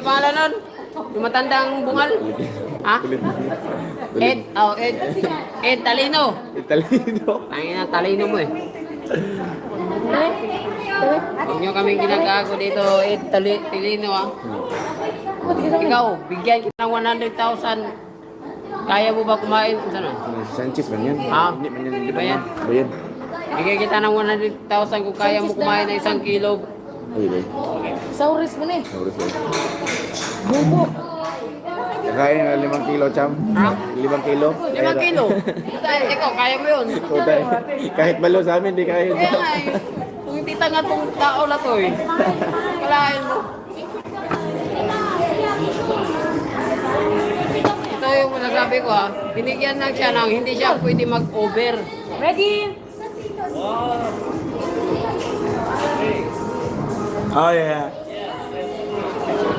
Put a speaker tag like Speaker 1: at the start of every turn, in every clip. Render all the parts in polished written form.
Speaker 1: pangalan nun? Yung matandang bungal? Ha? Ed, oh, Ed. Ed Talino.
Speaker 2: Talino.
Speaker 1: Tangin na, talino mo eh. Huwag nyo kaming ginagago dito, Ed Talino ah. Ikaw, bigyan kita ng 100,000. Kaya mo ba kumain? Sana?
Speaker 2: Sanchez man yan.
Speaker 1: Ah,
Speaker 2: Hindi man yan.
Speaker 1: di ba yan?
Speaker 2: Ba yan?
Speaker 1: Bigyan kita ng 100,000 kung kaya mo kumain ng 1 kilo.
Speaker 2: Ay, ay.
Speaker 3: Sauris mo na eh.
Speaker 2: Sauros lang.
Speaker 3: Bubo.
Speaker 2: Kaya na 5 kilo, Cham.
Speaker 1: Ha?
Speaker 2: 5 kilo.
Speaker 1: 5 kilo? Ikaw, kaya mo yun.
Speaker 2: Utay. Kahit balo sa amin, di kaya.
Speaker 1: Kaya nga eh. Kung hindi tanga tong tao na to eh. Kalahin mo. Ito yung masasabi ko ha. Binigyan lang siya ng hindi siya pwede mag-over.
Speaker 3: Ready?
Speaker 2: Oh, yeah.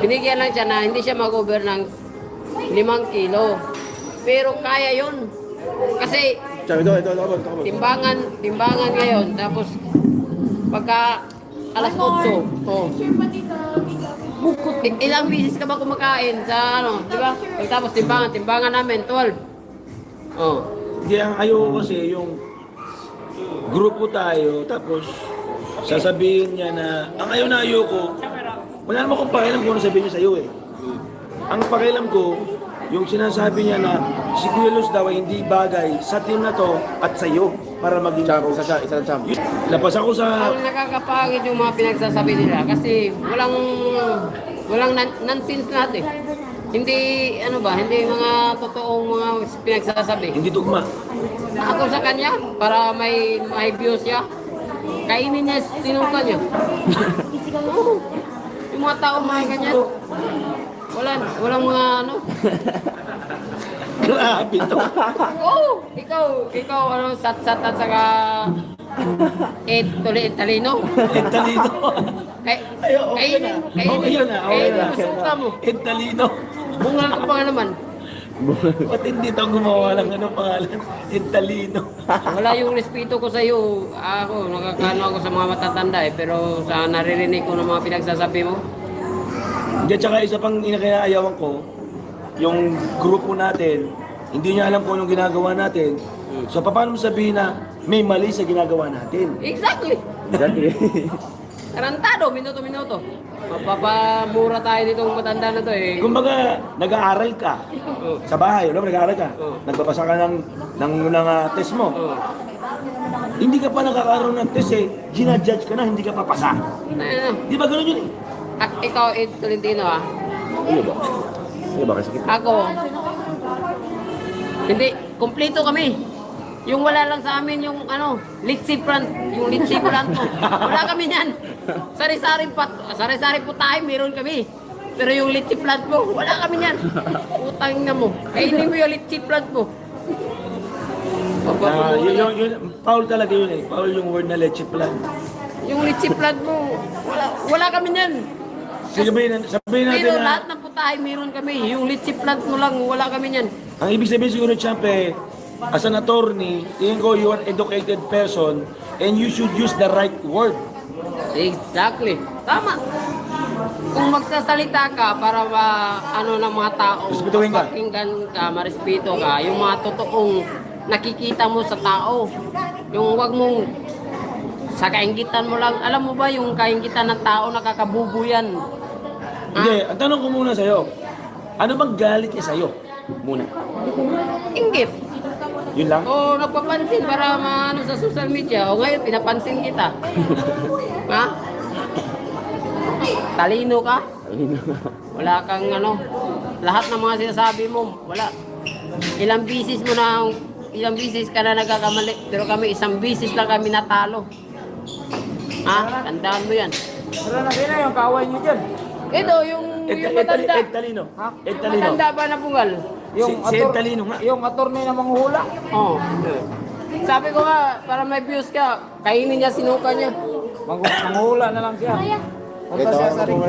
Speaker 1: Binigyan lang siya na hindi siya mag-over ng 5 kilo. Pero kaya yun. Kasi
Speaker 2: Cham, ito.
Speaker 1: timbangan ngayon. Tapos pagka alas 8, ilang bisis ka ba kumakain sa ano, di ba? Tapos timbangan namin 12. Oh.
Speaker 4: Hindi, ang ayoko kasi yung grupo tayo, tapos sasabihin niya na, ang ayaw na ayoko, wala naman akong pakialam kung ano sabihin niya sa'yo eh. Ang pakialam ko, yung sinasabi niya na si Kuya Luz daw ay hindi bagay sa team na to at sa'yo para maging
Speaker 2: Cham, isa lang, Cham.
Speaker 4: Lapas ako sa...
Speaker 1: Ang nakakapangit yung mga pinagsasabi nila kasi walang nonsense natin. Hindi hindi mga totoong mga pinagsasabi.
Speaker 4: Hindi tugma.
Speaker 1: Ako sa kanya para may views siya. Kainin niya sinuka niya. Oo. Yung mga tao mga ganyan. Walang mga ano.
Speaker 4: Grabe to.
Speaker 1: Oo, ikaw ano sat-sat at saka talino.
Speaker 4: Talino.
Speaker 1: Kainin mo suka mo.
Speaker 4: Talino.
Speaker 1: Bungal ka pa nga naman.
Speaker 4: Ba't hindi ito gumawa ng ano pangalan? Talino.
Speaker 1: Wala yung respeto ko sa iyo. Ako, nakakano ako sa mga matatanda eh. Pero sa naririnig ko ng mga pinagsasabi mo.
Speaker 4: Hindi, tsaka isa pang inakayaayawan ko, yung grupo natin, hindi niya alam kung anong ginagawa natin. So, paano mo sabihin na may mali sa ginagawa natin?
Speaker 1: Exactly.
Speaker 2: Exactly.
Speaker 1: Tarantado, minuto-minuto. Mapapamura tayo ditong matanda na to eh.
Speaker 4: Kumbaga, nag-aaral ka sa bahay, no? Nag-aaral ka. Nagbabasa ka ng test mo.
Speaker 1: Oh.
Speaker 4: Hindi ka pa nakakaroon ng test eh, ginajudge ka na, hindi ka papasa. Di ba ganun yun eh?
Speaker 1: Ikaw, Ed Tolentino ah.
Speaker 2: Ano ba? Ano ba? Kasakit.
Speaker 1: Ako, hindi, kumpleto kami. Yung wala lang sa amin yung ano, litsi plant mo. Wala kami niyan. Sari-sari po tayo, meron kami. Pero yung litsi plant mo, wala kami niyan. Utang na mo. Kainin mo yung litsi plant mo.
Speaker 4: Yun, foul talaga yun eh. Foul yung word na leche plan.
Speaker 1: Yung litsi plant mo, wala kami niyan.
Speaker 4: Sabihin natin
Speaker 1: Pero
Speaker 4: na,
Speaker 1: lahat ng putahe meron kami. Yung litsi plant mo lang, wala kami niyan.
Speaker 4: ang ibig sabihin siguro, champ, as an attorney, tingin ko you are educated person and you should use the right word.
Speaker 1: Exactly. Tama. Kung magsasalita ka para ano ng mga tao,
Speaker 4: Respetuhin ka.
Speaker 1: pakinggan ka, marespeto ka, yung mga totoong nakikita mo sa tao. Yung wag mong sa kaingitan mo lang. Alam mo ba yung kaingitan ng tao nakakabubo yan?
Speaker 4: Hindi, ang tanong ko muna sa'yo, ano bang galit niya sa'yo? Muna.
Speaker 1: Inggit.
Speaker 4: Yun lang?
Speaker 1: O nagpapansin para maano sa social media. O ngayon, pinapansin kita. Ha? Talino ka? Wala kang ano. Lahat ng mga sinasabi mo, wala. Ilang bisis ka na nagkakamali. Pero kami, isang bisis lang kami natalo. Ha? Tandaan mo yan.
Speaker 3: Tara na, sino yung kaway niyo dyan?
Speaker 1: Ito, yung matanda.
Speaker 4: Ed Talino.
Speaker 3: Ha?
Speaker 4: Ed
Speaker 1: Yung
Speaker 4: Talino.
Speaker 1: matanda ba na bungal?
Speaker 4: Si Ed Talino nga.
Speaker 3: Yung attorney na manghuhula.
Speaker 1: Oo. Sabi ko nga, para may views ka, kainin niya, sinuka niya.
Speaker 3: Manghuhula na lang siya. Punta siya sa ring.